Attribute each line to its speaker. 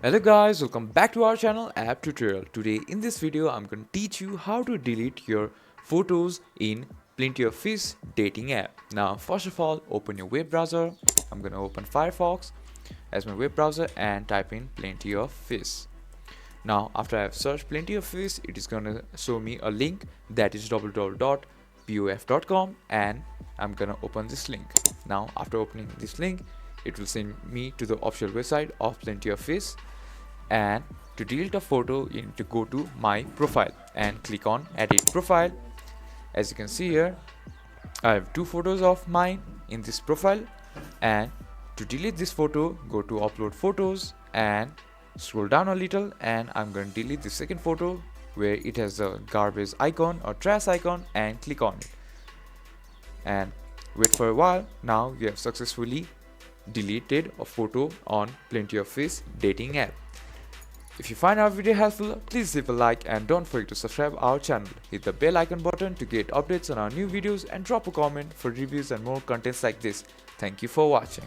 Speaker 1: Hello guys, welcome back to our channel App Tutorial. Today in this video I'm going to teach you how to delete your photos in Plenty of Fish dating app. Now first of all, open your web browser. I'm going to open Firefox as my web browser and type in Plenty of Fish. Now after I have searched Plenty of Fish, it is going to show me a link that is www.pof.com and I'm going to open this link. Now after opening this link, it will send me to the official website of Plenty of Fish, and to delete a photo you need to go to my profile and click on edit profile. As you can see here, I have two photos of mine in this profile, and to delete this photo go to upload photos and scroll down a little, and I'm going to delete the second photo where it has the garbage icon or trash icon, and click on it and wait for a while. Now you have successfully deleted a photo on Plenty of Fish dating app. If you find our video helpful, please leave a like and don't forget to subscribe our channel. Hit the bell icon button to get updates on our new videos and drop a comment for reviews and more contents like this. Thank you for watching.